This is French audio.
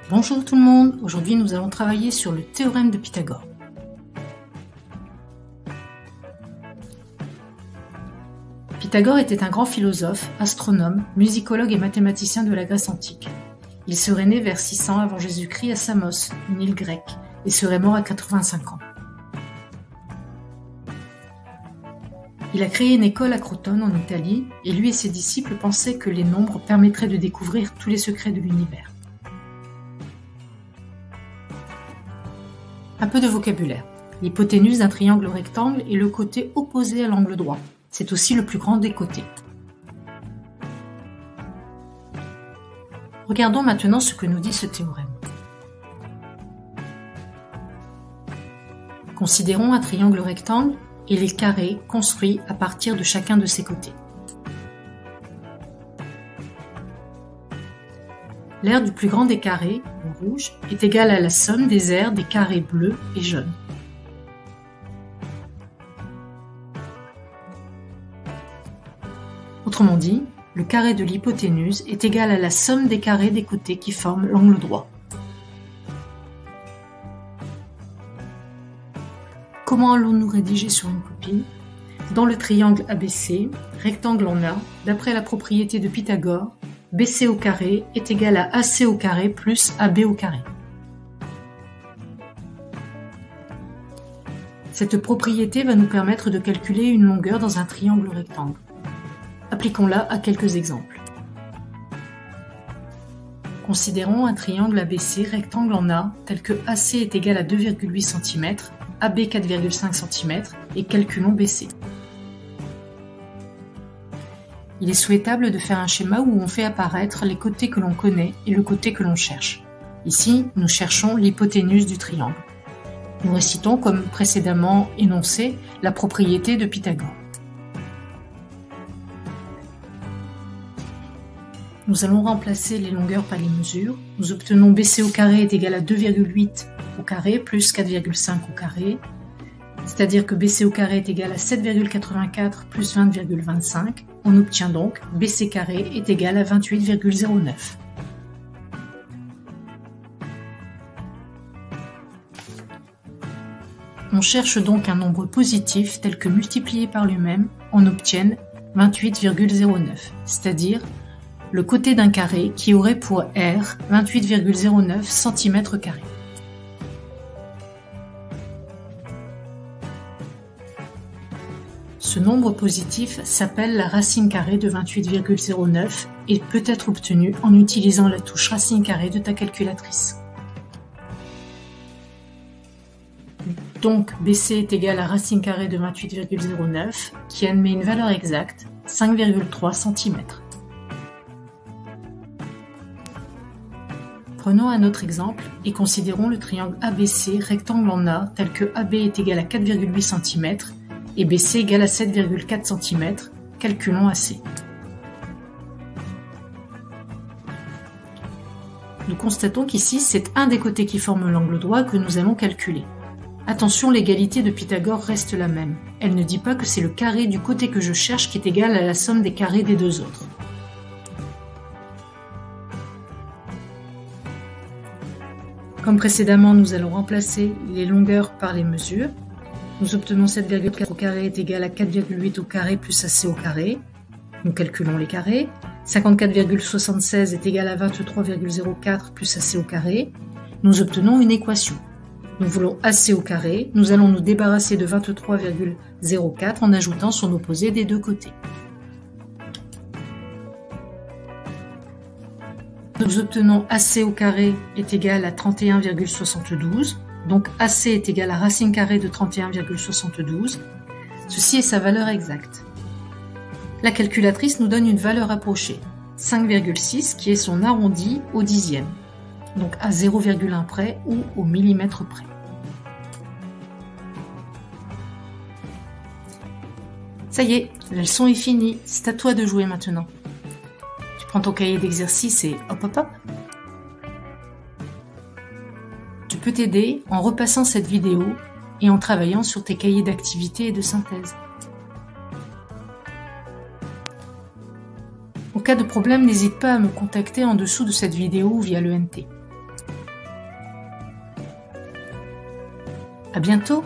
Bonjour tout le monde, aujourd'hui nous allons travailler sur le théorème de Pythagore. Pythagore était un grand philosophe, astronome, musicologue et mathématicien de la Grèce antique. Il serait né vers 600 avant Jésus-Christ à Samos, une île grecque, et serait mort à 85 ans. Il a créé une école à Crotone en Italie, et lui et ses disciples pensaient que les nombres permettraient de découvrir tous les secrets de l'univers. Un peu de vocabulaire. L'hypoténuse d'un triangle rectangle est le côté opposé à l'angle droit. C'est aussi le plus grand des côtés. Regardons maintenant ce que nous dit ce théorème. Considérons un triangle rectangle et les carrés construits à partir de chacun de ses côtés. L'aire du plus grand des carrés, le rouge, est égale à la somme des aires des carrés bleus et jaunes. Autrement dit, le carré de l'hypoténuse est égal à la somme des carrés des côtés qui forment l'angle droit. Comment allons-nous rédiger sur une copie? Dans le triangle ABC, rectangle en A, d'après la propriété de Pythagore, BC au carré est égal à AC au carré plus AB au carré. Cette propriété va nous permettre de calculer une longueur dans un triangle rectangle. Appliquons-la à quelques exemples. Considérons un triangle ABC rectangle en A tel que AC est égal à 2,8 cm, AB 4,5 cm et calculons BC. Il est souhaitable de faire un schéma où on fait apparaître les côtés que l'on connaît et le côté que l'on cherche. Ici, nous cherchons l'hypoténuse du triangle. Nous récitons, comme précédemment énoncé, la propriété de Pythagore. Nous allons remplacer les longueurs par les mesures. Nous obtenons BC au carré est égal à 2,8 au carré plus 4,5 au carré. C'est-à-dire que BC au carré est égal à 7,84 plus 20,25. On obtient donc BC carré est égal à 28,09. On cherche donc un nombre positif tel que multiplié par lui-même, on obtienne 28,09, c'est-à-dire le côté d'un carré qui aurait pour R 28,09 cm². Ce nombre positif s'appelle la racine carrée de 28,09 et peut être obtenu en utilisant la touche racine carrée de ta calculatrice. Donc BC est égal à racine carrée de 28,09 qui admet une valeur exacte, 5,3 cm. Prenons un autre exemple et considérons le triangle ABC rectangle en A tel que AB est égal à 4,8 cm et BC égale à 7,4 cm, calculons AC. Nous constatons qu'ici, c'est un des côtés qui forme l'angle droit que nous allons calculer. Attention, l'égalité de Pythagore reste la même. Elle ne dit pas que c'est le carré du côté que je cherche qui est égal à la somme des carrés des deux autres. Comme précédemment, nous allons remplacer les longueurs par les mesures. Nous obtenons 7,4 au carré est égal à 4,8 au carré plus AC au carré. Nous calculons les carrés. 54,76 est égal à 23,04 plus AC au carré. Nous obtenons une équation. Nous voulons AC au carré. Nous allons nous débarrasser de 23,04 en ajoutant son opposé des deux côtés. Nous obtenons AC au carré est égal à 31,72. Donc AC est égal à racine carrée de 31,72. Ceci est sa valeur exacte. La calculatrice nous donne une valeur approchée, 5,6 qui est son arrondi au dixième, donc à 0,1 près ou au millimètre près. Ça y est, la leçon est finie, c'est à toi de jouer maintenant. Tu prends ton cahier d'exercice et hop hop hop. Tu peux t'aider en repassant cette vidéo et en travaillant sur tes cahiers d'activités et de synthèse. Au cas de problème, n'hésite pas à me contacter en dessous de cette vidéo ou via l'ENT. À bientôt!